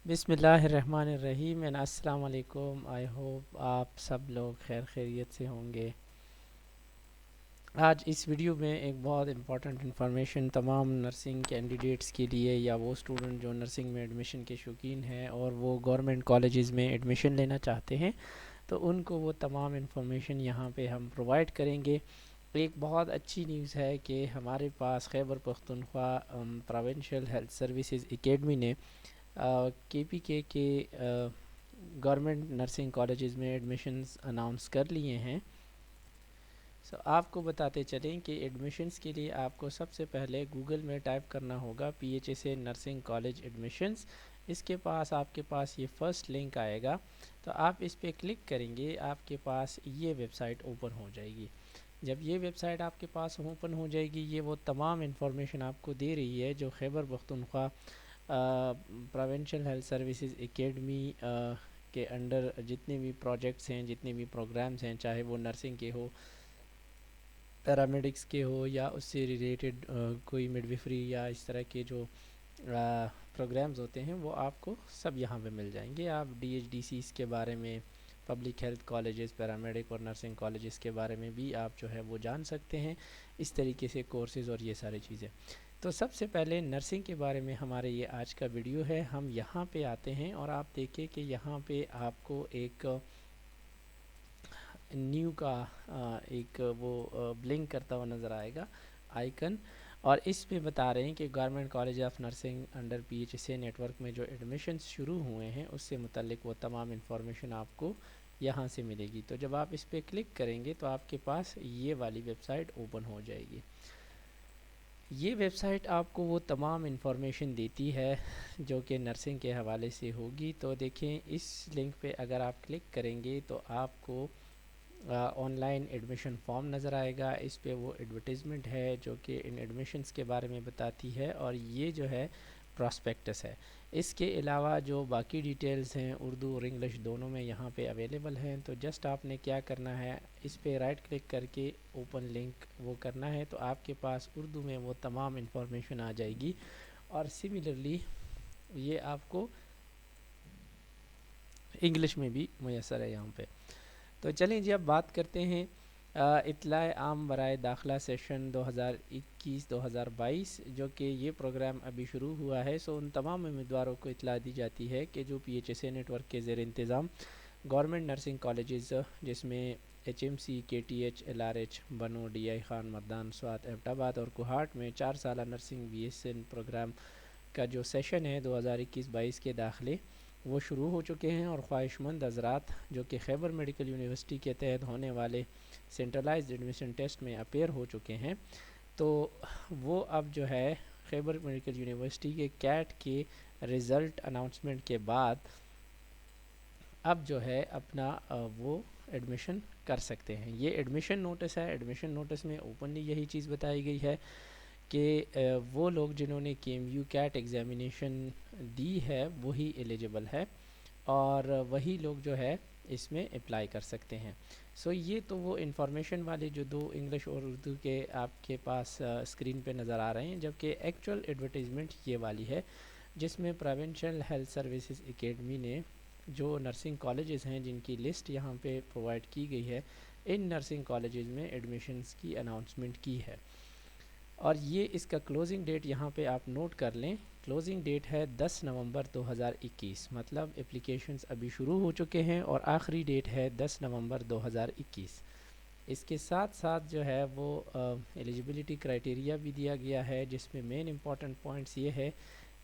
بسم اللہ الرحمن الرحیم السلام علیکم. آئی ہوپ آپ سب لوگ خیر خیریت سے ہوں گے. آج اس ویڈیو میں ایک بہت امپورٹنٹ انفارمیشن تمام نرسنگ کینڈیڈیٹس کے لیے یا وہ اسٹوڈنٹ جو نرسنگ میں ایڈمیشن کے شوقین ہیں اور وہ گورنمنٹ کالجز میں ایڈمیشن لینا چاہتے ہیں تو ان کو وہ تمام انفارمیشن یہاں پہ ہم پرووائڈ کریں گے. ایک بہت اچھی نیوز ہے کہ ہمارے پاس Khyber Pakhtunkhwa provincial health services academy نے کے پی کے گورنمنٹ نرسنگ کالجز میں ایڈمیشنز اناؤنس کر لیے ہیں. آپ کو بتاتے چلیں کہ ایڈمیشنز کے لیے آپ کو سب سے پہلے گوگل میں ٹائپ کرنا ہوگا P H S A nursing college admissions. اس کے پاس آپ کے پاس یہ فرسٹ لنک آئے گا تو آپ اس پہ کلک کریں گے, آپ کے پاس یہ ویب سائٹ اوپن ہو جائے گی. جب یہ ویب سائٹ آپ کے پاس اوپن ہو جائے گی یہ وہ تمام انفارمیشن آپ کو دے رہی ہے جو Khyber Pakhtunkhwa provincial health services academy کے انڈر جتنے بھی پروجیکٹس ہیں, جتنے بھی پروگرامز ہیں, چاہے وہ نرسنگ کے ہو, پیرامیڈکس کے ہو یا اس سے ریلیٹڈ کوئی مڈویفری یا اس طرح کے جو پروگرامز ہوتے ہیں وہ آپ کو سب یہاں پہ مل جائیں گے. آپ ڈی ایچ ڈی سیز کے بارے میں, پبلک ہیلتھ کالجز, پیرامیڈک اور نرسنگ کالجز کے بارے میں بھی آپ جو ہے وہ جان سکتے ہیں. اس طریقے سے کورسز اور یہ ساری چیزیں. تو سب سے پہلے نرسنگ کے بارے میں ہمارے یہ آج کا ویڈیو ہے. ہم یہاں پہ آتے ہیں اور آپ دیکھیں کہ یہاں پہ آپ کو ایک نیو کا ایک وہ بلنک کرتا ہوا نظر آئے گا آئیکن, اور اس پہ بتا رہے ہیں کہ government college of nursing under P H S A network میں جو ایڈمیشنز شروع ہوئے ہیں اس سے متعلق وہ تمام انفارمیشن آپ کو یہاں سے ملے گی. تو جب آپ اس پہ کلک کریں گے تو آپ کے پاس یہ والی ویب سائٹ اوپن ہو جائے گی. یہ ویب سائٹ آپ کو وہ تمام انفارمیشن دیتی ہے جو کہ نرسنگ کے حوالے سے ہوگی. تو دیکھیں اس لنک پہ اگر آپ کلک کریں گے تو آپ کو آن لائن ایڈمیشن فارم نظر آئے گا. اس پہ وہ ایڈورٹیزمنٹ ہے جو کہ ان ایڈمیشنز کے بارے میں بتاتی ہے, اور یہ جو ہے پراسپیکٹس ہے. اس کے علاوہ جو باقی ڈیٹیلز ہیں اردو اور انگلش دونوں میں یہاں پہ اویلیبل ہیں. تو جسٹ آپ نے کیا کرنا ہے, اس پہ رائٹ کلک کر کے اوپن لنک وہ کرنا ہے تو آپ کے پاس اردو میں وہ تمام انفارمیشن آ جائے گی, اور سملرلی یہ آپ کو انگلش میں بھی میسر ہے یہاں پہ. تو چلیں جی اب بات کرتے ہیں اطلاع عام برائے داخلہ سیشن 2021-2022 جو کہ یہ پروگرام ابھی شروع ہوا ہے. ان تمام امیدواروں کو اطلاع دی جاتی ہے کہ جو P H S A network کے زیر انتظام گورنمنٹ نرسنگ کالجز جس میں H M C, K T H, L R H, Bannu, D I Khan, Mardan, Swat, Abbottabad اور کوہاٹ میں 4 سالہ nursing B S N program کا جو سیشن ہے 2021-22 کے داخلے وہ شروع ہو چکے ہیں. اور خواہش مند حضرات جو کہ خیبر میڈیکل یونیورسٹی کے تحت ہونے والے سینٹرلائزڈ ایڈمیشن ٹیسٹ میں اپیئر ہو چکے ہیں تو وہ اب جو ہے خیبر میڈیکل یونیورسٹی کے کیٹ کے رزلٹ اناؤنسمنٹ کے بعد اب جو ہے اپنا وہ ایڈمیشن کر سکتے ہیں. یہ ایڈمیشن نوٹس ہے. ایڈمیشن نوٹس میں اوپنلی یہی چیز بتائی گئی ہے کہ وہ لوگ جنہوں نے کے ایم یو کیٹ ایگزامینیشن دی ہے وہی ایلیجبل ہے, اور وہی لوگ جو ہے اس میں اپلائی کر سکتے ہیں. یہ تو وہ انفارمیشن والے جو دو انگلش اور اردو کے آپ کے پاس اسکرین پہ نظر آ رہے ہیں, جبکہ ایکچوئل ایڈورٹیزمنٹ یہ والی ہے جس میں پروونشل ہیلتھ سروسز اکیڈمی نے جو نرسنگ کالجز ہیں جن کی لسٹ یہاں پہ پرووائڈ کی گئی ہے ان نرسنگ کالجز میں ایڈمیشنز کی اناؤنسمنٹ کی ہے. اور یہ اس کا کلوزنگ ڈیٹ یہاں پہ آپ نوٹ کر لیں. کلوزنگ ڈیٹ ہے 10 نومبر 2021, مطلب اپلیکیشنز ابھی شروع ہو چکے ہیں اور آخری ڈیٹ ہے 10 نومبر 2021. اس کے ساتھ ساتھ جو ہے وہ ایلیجبلٹی کرائٹیریا بھی دیا گیا ہے جس میں مین امپورٹنٹ پوائنٹس یہ ہے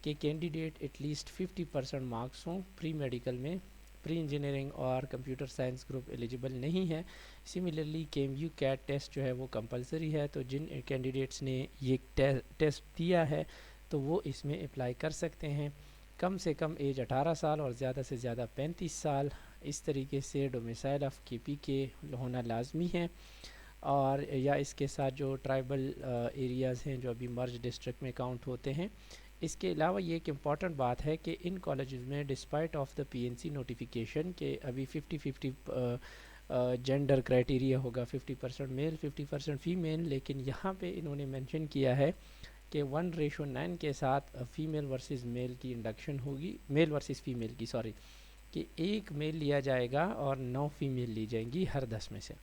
کہ کینڈیڈیٹ ایٹ لیسٹ 50% مارکس ہوں. پری میڈیکل میں پری انجینئرنگ اور کمپیوٹر سائنس گروپ ایلیجبل نہیں ہے. سملرلی کے ایم یو کیٹ ٹیسٹ جو ہے وہ کمپلسری ہے, تو جن کینڈیڈیٹس نے یہ ٹیسٹ دیا ہے تو وہ اس میں اپلائی کر سکتے ہیں. کم سے کم ایج 18 سال اور زیادہ سے زیادہ 35 سال. اس طریقے سے ڈومیسائل آف کے پی کے ہونا لازمی ہے, اور یا اس کے ساتھ جو ٹرائبل ایریاز ہیں جو ابھی مرج ڈسٹرکٹ میں کاؤنٹ ہوتے ہیں. اس کے علاوہ یہ ایک امپورٹنٹ بات ہے کہ ان کالجز میں despite of the P N C notification کہ ابھی 50-50 جینڈر کرائٹیریا ہوگا, 50% میل 50% فیمیل, لیکن یہاں پہ انہوں نے مینشن کیا ہے کہ 1:9 کے ساتھ فیمیل ورسز میل کی انڈکشن ہوگی، میل ورسز فیمیل کی سوری، کہ 1 میل لیا جائے گا اور 9 فیمیل لی جائیں گی ہر 10 میں سے۔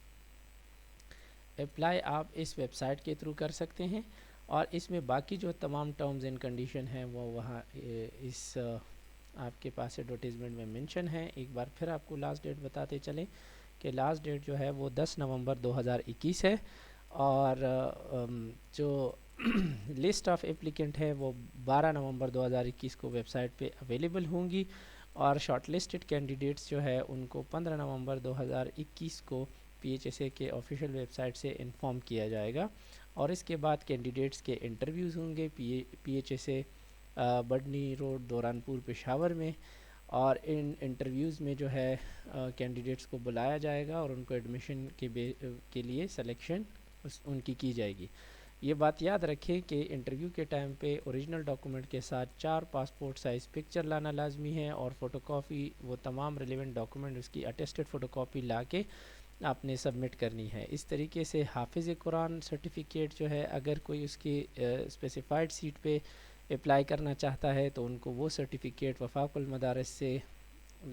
اپلائی آپ اس ویب سائٹ کے تھرو کر سکتے ہیں، اور اس میں باقی جو تمام ٹرمز اینڈ کنڈیشن ہیں وہ وہاں اس آپ کے پاس ایڈورٹیزمنٹ میں منشن ہے۔ ایک بار پھر آپ کو لاسٹ ڈیٹ بتاتے چلیں کہ لاسٹ ڈیٹ جو ہے وہ 10 نومبر 2021 ہے، اور جو لسٹ آف اپلیکنٹ ہے وہ 12 نومبر 2021 کو ویب سائٹ پہ اویلیبل ہوں گی، اور شارٹ لسٹڈ کینڈیڈیٹس جو ہے ان کو 15 نومبر 2021 کو پی ایچ ایس اے کے آفیشیل ویب سائٹ سے انفارم کیا جائے گا، اور اس کے بعد کینڈیڈیٹس کے انٹرویوز ہوں گے P H S A Budhni road Dauranpur Peshawar میں، اور ان انٹرویوز میں جو ہے کینڈیڈیٹس کو بلایا جائے گا اور ان کو ایڈمیشن کے لیے سلیکشن ان کی جائے گی۔ یہ بات یاد رکھیں کہ انٹرویو کے ٹائم پہ اوریجنل ڈاکومنٹ کے ساتھ 4 پاسپورٹ سائز پکچر لانا لازمی ہے، اور فوٹو کاپی وہ تمام ریلیونٹ ڈاکومنٹ اس کی اٹیسٹڈ فوٹو کاپی لا کے آپ نے سبمٹ کرنی ہے۔ اس طریقے سے حافظ قرآن سرٹیفکیٹ جو ہے اگر کوئی اس کی اسپیسیفائڈ سیٹ پہ اپلائی کرنا چاہتا ہے تو ان کو وہ سرٹیفکیٹ وفاق المدارس سے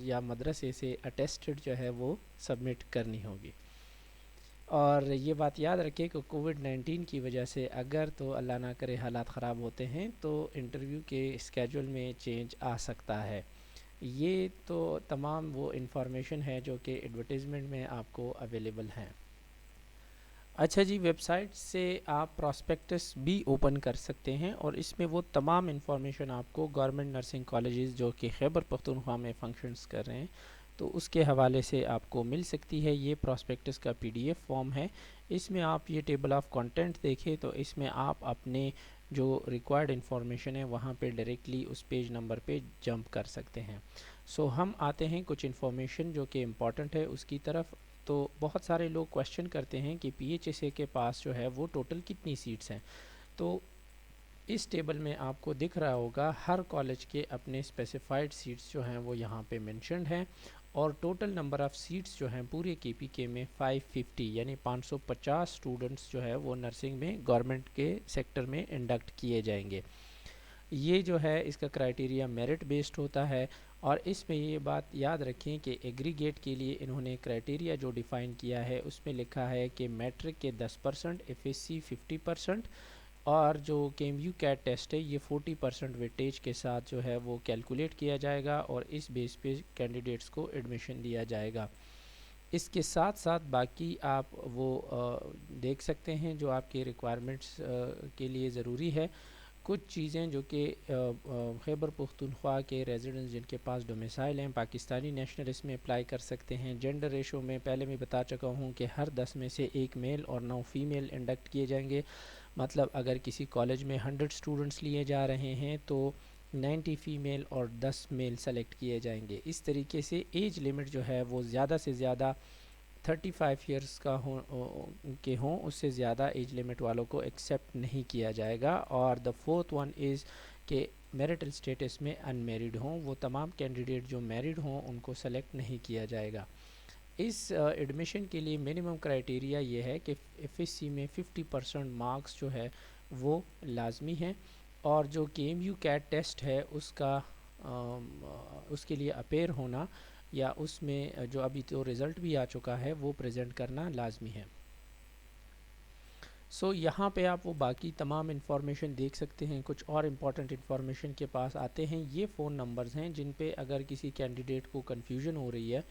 یا مدرسے سے اٹیسٹڈ جو ہے وہ سبمٹ کرنی ہوگی۔ اور یہ بات یاد رکھیں کہ کووڈ-19 کی وجہ سے اگر تو اللہ نہ کرے حالات خراب ہوتے ہیں تو انٹرویو کے اسکیجول میں چینج آ سکتا ہے۔ یہ تو تمام وہ انفارمیشن ہے جو کہ ایڈورٹیزمنٹ میں آپ کو اویلیبل ہیں۔ اچھا جی، ویب سائٹ سے آپ پراسپیکٹس بھی اوپن کر سکتے ہیں، اور اس میں وہ تمام انفارمیشن آپ کو گورنمنٹ نرسنگ کالجز جو کہ خیبر پختونخوا میں فنکشنز کر رہے ہیں تو اس کے حوالے سے آپ کو مل سکتی ہے۔ یہ پراسپیکٹس کا PDF فارم ہے، اس میں آپ یہ ٹیبل آف کنٹینٹ دیکھیں تو اس میں آپ اپنے جو ریکوائرڈ انفارمیشن ہے وہاں پہ ڈائریکٹلی اس پیج نمبر پہ جمپ کر سکتے ہیں۔ ہم آتے ہیں کچھ انفارمیشن جو کہ امپورٹنٹ ہے اس کی طرف۔ تو بہت سارے لوگ کویشچن کرتے ہیں کہ پی ایچ ایس اے کے پاس جو ہے وہ ٹوٹل کتنی سیٹس ہیں، تو اس ٹیبل میں آپ کو دکھ رہا ہوگا ہر کالج کے اپنے اسپیسیفائڈ سیٹس جو ہیں وہ یہاں پہ مینشنڈ ہیں، اور ٹوٹل نمبر آف سیٹس جو ہیں پورے KPK میں 550 یعنی 550 اسٹوڈنٹس جو ہے وہ نرسنگ میں گورنمنٹ کے سیکٹر میں انڈکٹ کیے جائیں گے۔ یہ جو ہے اس کا کرائٹیریا میرٹ بیسڈ ہوتا ہے، اور اس میں یہ بات یاد رکھیں کہ ایگریگیٹ کے لیے انہوں نے کرائٹیریا جو ڈیفائن کیا ہے اس میں لکھا ہے کہ میٹرک کے 10%، FSC 50%، اور جو KMU-CAT ٹیسٹ ہے یہ 40% ویٹیج کے ساتھ جو ہے وہ کیلکولیٹ کیا جائے گا، اور اس بیس پہ کینڈیڈیٹس کو ایڈمیشن دیا جائے گا۔ اس کے ساتھ ساتھ باقی آپ وہ دیکھ سکتے ہیں جو آپ کے ریکوائرمنٹس کے لیے ضروری ہے۔ کچھ چیزیں جو کہ خیبر پختونخوا کے ریزیڈنٹس جن کے پاس ڈومیسائل ہیں پاکستانی نیشنل اس میں اپلائی کر سکتے ہیں۔ جینڈر ریشو میں پہلے میں بتا چکا ہوں کہ ہر 10 میں سے 1 میل اور 9 فیمیل انڈکٹ کیے جائیں گے، مطلب اگر کسی کالج میں 100 اسٹوڈنٹس لیے جا رہے ہیں تو 90 فیمیل اور 10 میل سلیکٹ کیے جائیں گے۔ اس طریقے سے ایج لمٹ جو ہے وہ زیادہ سے زیادہ 35 ایئرس کا کے ہوں، اس سے زیادہ ایج لمٹ والوں کو ایکسیپٹ نہیں کیا جائے گا۔ اور the fourth one is کہ میرٹل اسٹیٹس میں ان میریڈ ہوں، وہ تمام کینڈیڈیٹ جو میریڈ ہوں ان کو سلیکٹ نہیں کیا جائے گا۔ اس ایڈمیشن کے لیے منیمم کرائٹیریا یہ ہے کہ FSC میں 50% مارکس جو ہے وہ لازمی ہیں، اور جو KMU-CAT ٹیسٹ ہے اس کا اس کے لیے اپیئر ہونا یا اس میں جو ابھی تو رزلٹ بھی آ چکا ہے وہ پریزنٹ کرنا لازمی ہے۔ یہاں پہ آپ وہ باقی تمام انفارمیشن دیکھ سکتے ہیں۔ کچھ اور امپورٹنٹ انفارمیشن کے پاس آتے ہیں، یہ فون نمبرز ہیں جن پہ اگر کسی کینڈیڈیٹ کو کنفیوژن ہو رہی ہے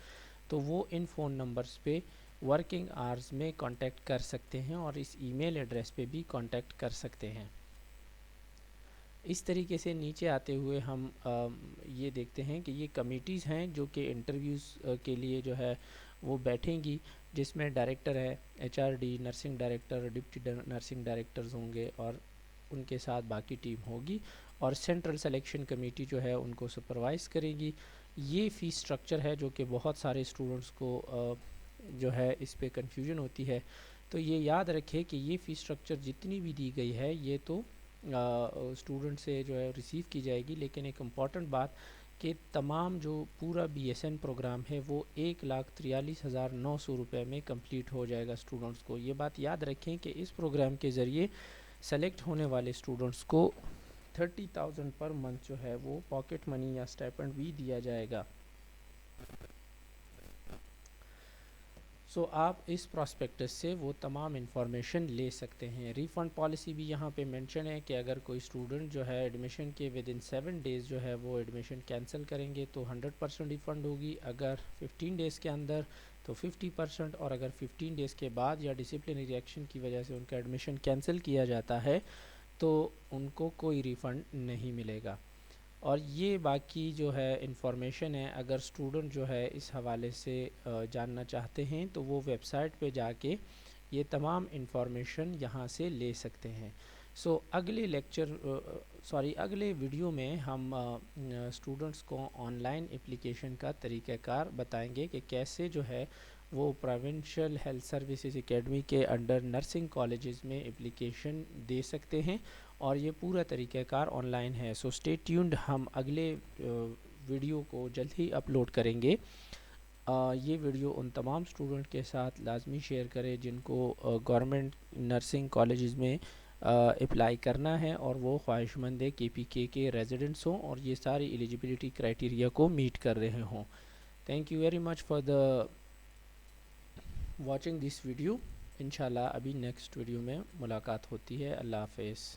تو وہ ان فون نمبرز پہ ورکنگ آورز میں کانٹیکٹ کر سکتے ہیں، اور اس ای میل ایڈریس پہ بھی کانٹیکٹ کر سکتے ہیں۔ اس طریقے سے نیچے آتے ہوئے ہم یہ دیکھتے ہیں کہ یہ کمیٹیز ہیں جو کہ انٹرویوز کے لیے جو ہے وہ بیٹھیں گی، جس میں ڈائریکٹر ہے، HRD، nursing director, deputy nursing directors ہوں گے، اور ان کے ساتھ باقی ٹیم ہوگی، اور سینٹرل سلیکشن کمیٹی جو ہے ان کو سپروائز کرے گی۔ یہ فیس سٹرکچر ہے جو کہ بہت سارے اسٹوڈنٹس کو جو ہے اس پہ کنفیوژن ہوتی ہے، تو یہ یاد رکھے کہ یہ فیس سٹرکچر جتنی بھی دی گئی ہے یہ تو اسٹوڈنٹ سے جو ہے ریسیو کی جائے گی، لیکن ایک امپورٹنٹ بات کہ تمام جو پورا BSN پروگرام ہے وہ 1,43,900 روپے میں کمپلیٹ ہو جائے گا اسٹوڈنٹس کو۔ یہ بات یاد رکھیں کہ اس پروگرام کے ذریعے سلیکٹ ہونے والے اسٹوڈنٹس کو 30,000 پر منتھ جو ہے وہ پاکٹ منی یا اسٹائپنڈ بھی دیا جائے گا. سو آپ اس پراسپیکٹس سے وہ تمام انفارمیشن لے سکتے ہیں. ریفنڈ پالیسی بھی یہاں پہ مینشن ہے کہ اگر کوئی اسٹوڈنٹ جو ہے ایڈمیشن کے ودن 7 days جو ہے وہ ایڈمیشن کینسل کریں گے تو 100% ریفنڈ ہوگی. اگر 15 days کے اندر تو 50%، اور اگر 15 days کے بعد یا ڈسپلنری ایکشن کی وجہ سے ان کا ایڈمیشن کینسل کیا جاتا ہے تو ان کو کوئی ریفنڈ نہیں ملے گا. اور یہ باقی جو ہے انفارمیشن ہے، اگر اسٹوڈنٹ جو ہے اس حوالے سے جاننا چاہتے ہیں تو وہ ویب سائٹ پہ جا کے یہ تمام انفارمیشن یہاں سے لے سکتے ہیں. سو اگلے ویڈیو میں ہم اسٹوڈنٹس کو آن لائن اپلیکیشن کا طریقہ کار بتائیں گے کہ کیسے جو ہے وہ پروونشل ہیلتھ سروسز اکیڈمی کے انڈر نرسنگ کالجز میں اپلیکیشن دے سکتے ہیں، اور یہ پورا طریقہ کار آن لائن ہے. سو اسٹے ٹیونڈ، ہم اگلے ویڈیو کو جلد ہی اپلوڈ کریں گے. یہ ویڈیو ان تمام اسٹوڈنٹ کے ساتھ لازمی شیئر کریں جن کو گورنمنٹ نرسنگ کالجز میں اپلائی کرنا ہے اور وہ خواہش مند KPK کے ریزیڈنٹس ہوں اور یہ ساری ایلیجیبلٹی کرائٹیریا کو میٹ کر رہے ہوں. Thank you very much for the watching this video. انشاءاللہ ابھی نیکسٹ ویڈیو میں ملاقات ہوتی ہے. اللہ حافظ.